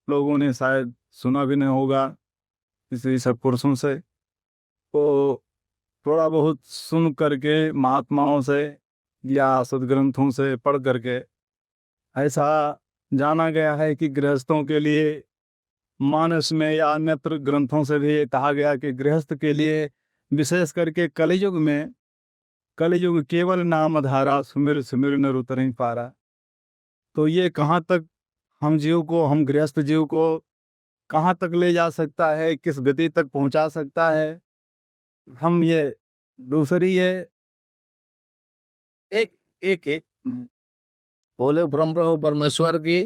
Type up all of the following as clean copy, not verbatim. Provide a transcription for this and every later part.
लोगों ने शायद सुना भी नहीं होगा किसी सत्पुरुषों से। तो थोड़ा बहुत सुन करके महात्माओं से या सदग्रंथों से पढ़ करके ऐसा जाना गया है कि गृहस्थों के लिए, मानस में या अन्यत्र ग्रंथों से भी ये कहा गया कि गृहस्थ के लिए विशेष करके कलियुग में, कलियुग केवल नाम धारा सुमिर सुमिर नर उतरहि पारा। तो ये कहाँ तक हम जीव को, हम गृहस्थ जीव को कहाँ तक ले जा सकता है, किस गति तक पहुंचा सकता है, हम ये दूसरी ये एक एक एक बोले ब्रह्म प्रभु परमेश्वर की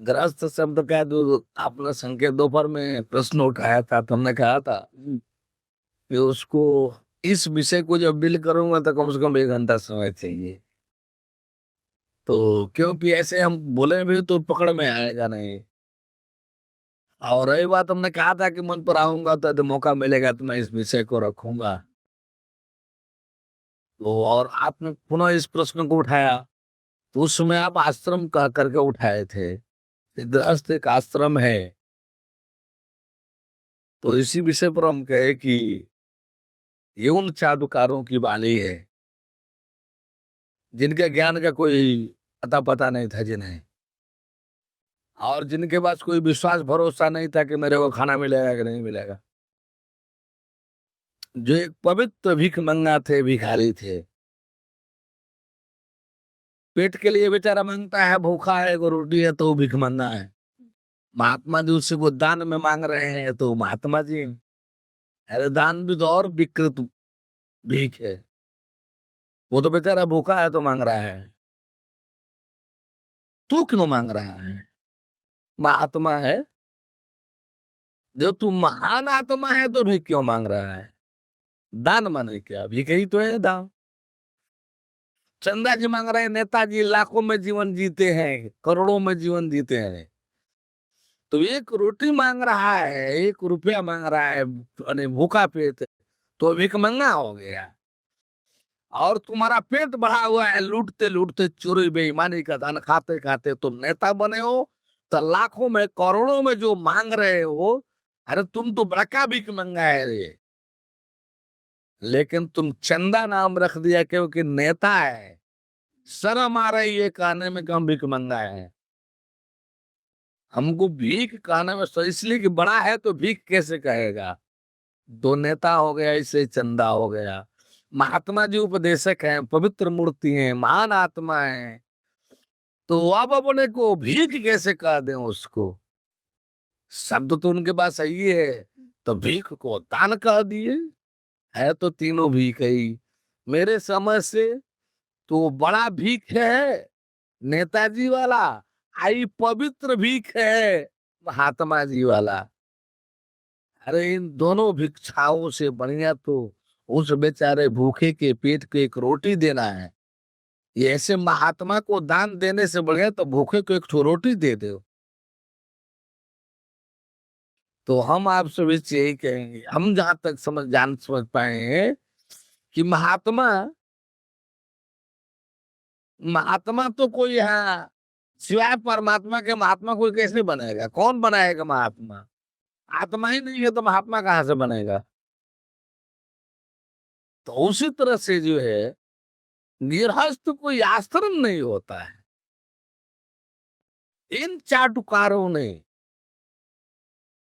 ग्रस्त शब्द का जो आपने संकेत दोपहर में प्रश्न उठाया था, तो हमने कहा था कि उसको, इस विषय को जब डील करूंगा तो कम से कम 1 घंटा समय चाहिए। तो क्योंकि ऐसे हम बोले भी तो पकड़ में आएगा नहीं। और रही बात, हमने कहा था कि मन पर आऊंगा तो मौका मिलेगा तो मैं इस विषय को रखूंगा। तो और आपने पुनः इस प्रश्न को उठाया, तो उस समय आप आश्रम कह करके उठाए थे। गृहस्थ एक आश्रम है। तो इसी विषय पर हम कहे कि ये उन चाटुकारों की वाणी है जिनके ज्ञान का कोई अता पता नहीं था जिन्हें, और जिनके पास कोई विश्वास भरोसा नहीं था कि मेरे को खाना मिलेगा कि नहीं मिलेगा। जो एक पवित्र भीख मंगा थे, भिखारी थे। पेट के लिए बेचारा मांगता है, भूखा है, एगो रोटी है तो भीख मंगा है। महात्मा जी उससे वो दान में मांग रहे हैं तो महात्मा जी, अरे दान भी तो और विकृत भीख है। वो तो बेचारा भूखा है तो मांग रहा है, तू क्यों मांग रहा है? महात्मा है, जो तू महान आत्मा है तो भीख क्यों मांग रहा है? दान माने क्या? भीख ही तो है दान। चंदा जी मांग रहे हैं, नेताजी लाखों में जीवन जीते हैं, करोड़ों में जीवन जीते हैं, तो एक रोटी मांग रहा है, 1 रुपया मांग रहा है, भूखा पेट, तो भीख मंगा हो गया। और तुम्हारा पेट भरा हुआ है, लूटते लूटते चोरी बेईमानी का दान खाते खाते तुम नेता बने हो, तो लाखों में करोड़ों में जो मांग रहे हो, अरे तुम तो बड़का भीख मंगा है रे। लेकिन तुम चंदा नाम रख दिया क्योंकि नेता है, शर्म आ रही है कहने में कि हम भीख मंगा है। हमको भीख कहने में इसलिए कि बड़ा है तो भीख कैसे कहेगा? दो नेता हो गया, इससे चंदा हो गया। महात्मा जी उपदेशक हैं, पवित्र मूर्ति हैं, महान आत्मा है, तो अब अपने को भीख कैसे कह दें उसको? शब्द तो उनके पास सही है, तो भीख को दान कह दिए। है तो तीनों भीख ही मेरे समझ से। तो बड़ा भीख है नेताजी वाला, आई पवित्र भीख है महात्मा जी वाला। अरे इन दोनों भिक्षाओं से बढ़िया तो उस बेचारे भूखे के पेट को एक रोटी देना है। ये ऐसे महात्मा को दान देने से बढ़िया तो भूखे को एक ठो रोटी दे दो। तो हम आपसे भी यही कहेंगे, हम जहां तक समझ पाए हैं कि महात्मा, महात्मा तो कोई है सिवाय परमात्मा के। महात्मा कोई कैसे बनेगा? कौन बनाएगा महात्मा? आत्मा ही नहीं है तो महात्मा कहाँ से बनेगा? तो उसी तरह से जो है, गृहस्थ कोई आश्रम नहीं होता है। इन चाटुकारों ने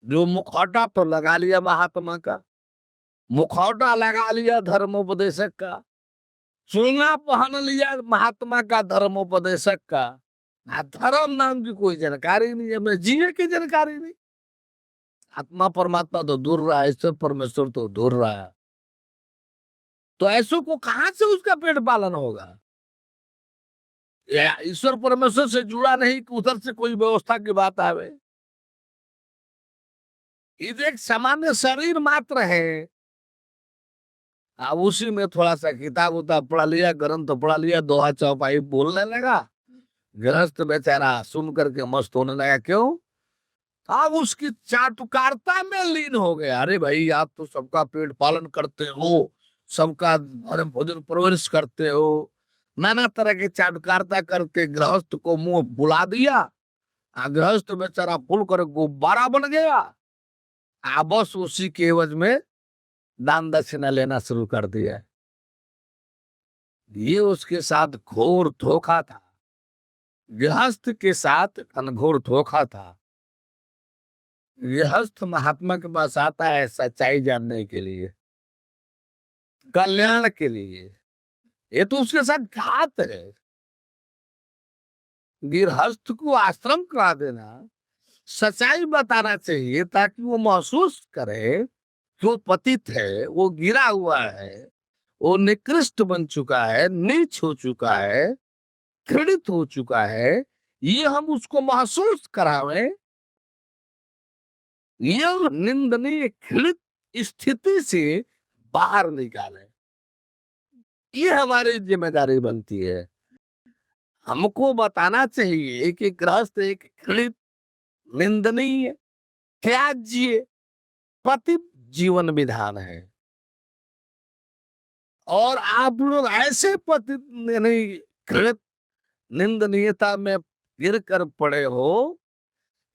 जो मुखौटा तो लगा लिया महात्मा का, मुखौटा लगा लिया धर्मोपदेशक का, चूड़ना पहन लिया महात्मा का, धर्मोपदेशक का, धर्म नाम की कोई जानकारी नहीं है, मैं जीने की जानकारी नहीं। आत्मा परमात्मा तो दूर रहा है, ईश्वर परमेश्वर तो दूर रहा है, तो ऐसो को कहां से उसका पेट पालन होगा? ईश्वर परमेश्वर से जुड़ा नहीं कि उधर से कोई व्यवस्था की बात आवे। ये एक सामान्य शरीर मात्र है। अब उसी में थोड़ा सा किताब उताब पढ़ा लिया, ग्रंथ पढ़ा लिया, दोहा चौपाई बोलने लगा, गृहस्थ बेचारा सुन करके मस्त होने लगा। क्यों? अब उसकी चाटुकारिता में लीन हो गया। अरे भाई आप तो सबका पेट पालन करते हो, सबका भरण भोजन परवरिश करते हो, नाना तरह की चाटुकारिता करके गृहस्थ को मुंह बुला दिया। गृहस्थ बेचारा फूल कर गुब्बारा बन गया। बस उसी के एवज में दान दक्षिणा लेना शुरू कर दिया। ये उसके साथ घोर धोखा था, गृहस्थ के साथ घनघोर धोखा था। गृहस्थ महात्मा के पास आता है सच्चाई जानने के लिए, कल्याण के लिए। ये तो उसके साथ घात है। गृहस्थ को आश्रम करा देना, सच्चाई बताना चाहिए ताकि वो महसूस करे कि वो पतित है, वो गिरा हुआ है, वो निकृष्ट बन चुका है, नीच हो चुका है, घृणित हो चुका है। ये हम उसको महसूस करावें, ये निंदनीय घृणित स्थिति से बाहर निकालें। ये हमारी जिम्मेदारी बनती है। हमको बताना चाहिए कि गृहस्थ एक घृणित, निंदनीय, त्याज्य, पतित जीवन विधान है। और आप लोग ऐसे पतित नहीं घृणित निंदनीयता में गिर कर पड़े हो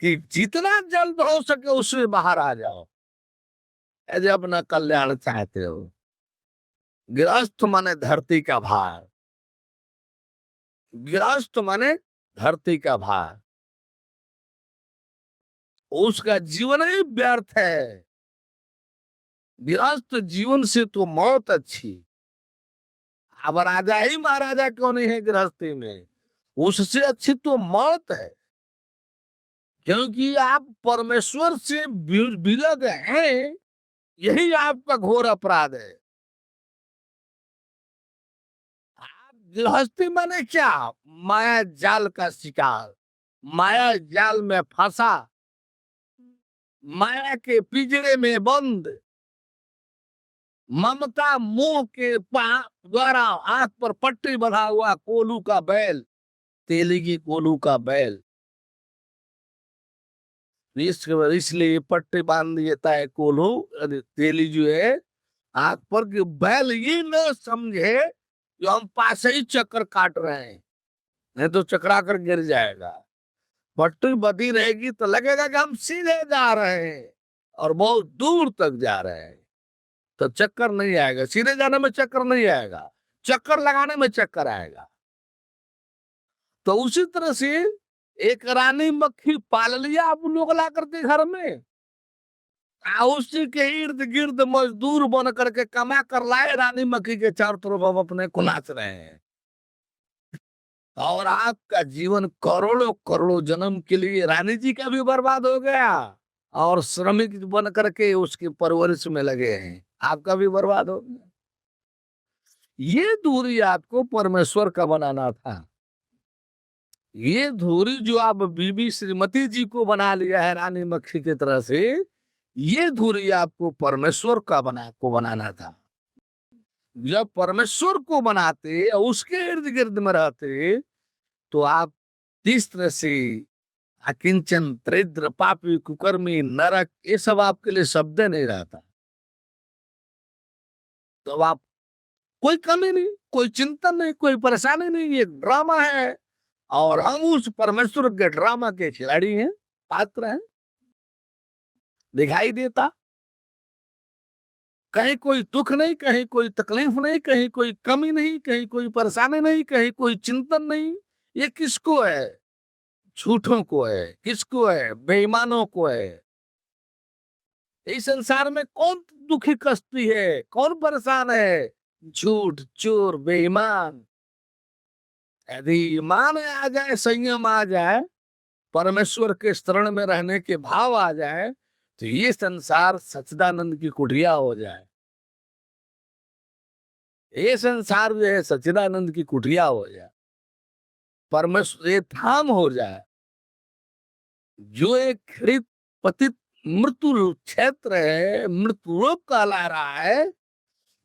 कि जितना जल्द हो सके उससे बाहर आ जाओ, यदि अपना कल्याण चाहते हो। गृहस्थ माने धरती का भार, गृहस्थ माने धरती का भार। उसका जीवन ही व्यर्थ है। गृहस्थ जीवन से तो मौत अच्छी। अब राजा ही महाराजा क्यों नहीं है गृहस्थी में, उससे अच्छी तो मौत है। क्योंकि आप परमेश्वर से विलग हैं, यही आपका घोर अपराध है। आप गृहस्थी माने क्या? माया जाल का शिकार, माया जाल में फंसा, माया के पिंजरे में बंद, ममता मोह के द्वारा आंख पर पट्टी बंधा हुआ कोलू का बैल, तेलगी कोलू का बैल। इसलिए पट्टी बांध देता है कोलू, तेली जो है आंख पर, कि बैल ये न समझे जो हम पास ही चक्कर काट रहे हैं, नहीं तो चकरा कर गिर जाएगा। पट्टी बंधी रहेगी तो लगेगा कि हम सीधे जा रहे हैं और बहुत दूर तक जा रहे हैं, तो चक्कर नहीं आएगा। सीधे जाने में चक्कर नहीं आएगा, चक्कर लगाने में चक्कर आएगा। तो उसी तरह से एक रानी मक्खी पाल लिया आप लोग ला करके घर में, उसी के इर्द गिर्द मजदूर बन करके कमा कर लाए, रानी मक्खी के चारों तरफ हम अपने को नाच रहे हैं। और आपका जीवन करोड़ों करोड़ों जन्म के लिए रानी जी का भी बर्बाद हो गया, और श्रमिक बन करके उसकी परवरिश में लगे हैं, आपका भी बर्बाद हो गया। ये दूरी आपको परमेश्वर का बनाना था। ये दूरी जो आप बीबी श्रीमती जी को बना लिया है रानी मक्खी की तरह से, ये दूरी आपको परमेश्वर का बनाना था। जब परमेश्वर को बनाते, उसके इर्द गिर्द में रहते, तो आप जिस तरह से अकिंचन, दरिद्र, पापी, कुकर्मी, नरक, ये सब आपके लिए शब्द नहीं रहता। तो आप कोई कमी नहीं, कोई चिंतन नहीं, कोई परेशानी नहीं। ये ड्रामा है और हम उस परमेश्वर के ड्रामा के खिलाड़ी हैं, पात्र हैं। दिखाई देता कहीं कोई दुख नहीं, कहीं कोई तकलीफ नहीं, कहीं कोई कमी नहीं, कहीं कोई परेशानी नहीं, कहीं कोई चिंतन नहीं। ये किसको है? झूठों को है। किसको है? बेईमानों को है। इस संसार में कौन दुखी कष्टी है, कौन परेशान है? झूठ, चोर, बेईमान। यदि ईमान आ जाए, संयम आ जाए, परमेश्वर के शरण में रहने के भाव आ जाए, तो ये संसार सच्चिदानंद की कुटिया हो जाए। ये संसार जो है सच्चिदानंद की कुटिया हो जाए, परमेश्वर ये धाम हो जाए। जो एक घृणित, पतित, मृत्यु क्षेत्र है, मृत्यु लोक कहला रहा है,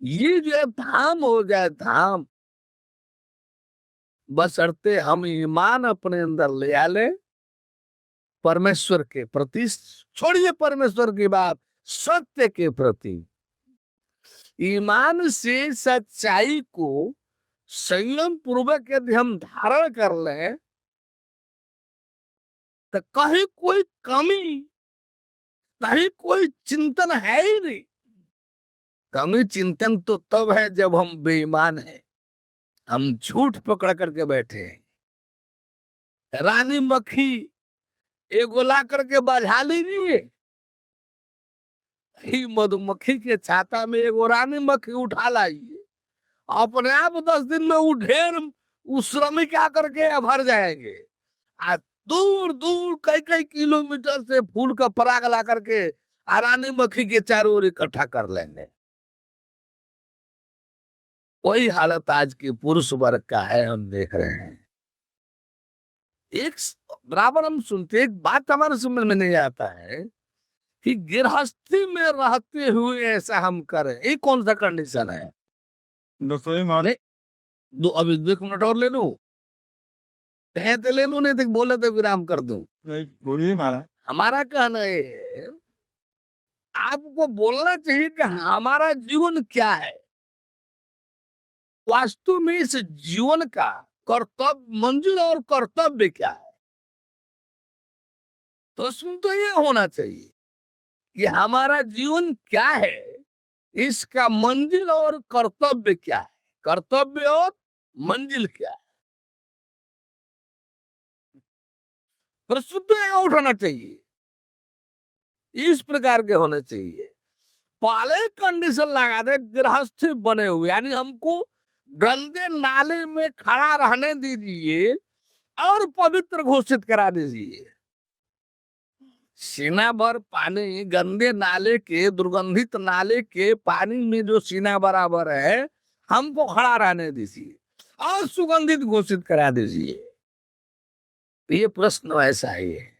ये जो है धाम हो जाए, धाम। बशर्ते हम ईमान अपने अंदर ले आ ले परमेश्वर के प्रति। छोड़िए परमेश्वर की बात, सत्य के प्रति। ईमान से सच्चाई को संयम पूर्वक यदि हम धारण कर लें तो कहीं कोई कमी, कहीं कोई चिंतन है ही नहीं। कमी चिंतन तो तब है जब हम बेईमान हैं, हम झूठ पकड़ करके बैठे हैं। रानी मक्खी एगो ला करके बाझा लीजिए, ही मधुमक्खी के छाता में एगो रानी मक्खी उठा लाइए, अपने आप 10 दिन में वो ढेर उस श्रमिक आकर के भर जाएंगे। आ दूर दूर कई कई किलोमीटर से फूल का पराग ला करके रानी मक्खी के चारों ओर इकट्ठा कर लेंगे। वही हालत आज के पुरुष वर्ग का है, हम देख रहे हैं। एक बराबर हम सुनते, एक बात हमारे समझ में नहीं आता है कि गृहस्थी में रहते हुए ऐसा हम करें, ये कौन सा कंडीशन है? रसोई मारे दो अभी 2 मिनट और ले लूं, कहे तो ले लूं, नहीं तो बोले तो विराम कर दूं। बोलिए महाराज। हमारा कहना है आपको बोलना चाहिए कि हमारा जीवन क्या है, वास्तव में इस जीवन का कर्तव्य, मंजिल और कर्तव्य क्या है। तो उसमें तो ये होना चाहिए कि हमारा जीवन क्या है, इसका मंजिल और कर्तव्य क्या है, कर्तव्य और मंजिल क्या है, प्रश्न तो यहाँ उठाना चाहिए। इस प्रकार के होने चाहिए। पहले कंडीशन लगा दे गृहस्थी बने हुए, यानी हमको गंदे नाले में खड़ा रहने दीजिए और पवित्र घोषित करा दीजिए। सीना भर पानी गंदे नाले के, दुर्गंधित नाले के पानी में जो सीना बराबर है, हमको खड़ा रहने दीजिए और सुगंधित घोषित करा दीजिए। ये प्रश्न ऐसा ही है।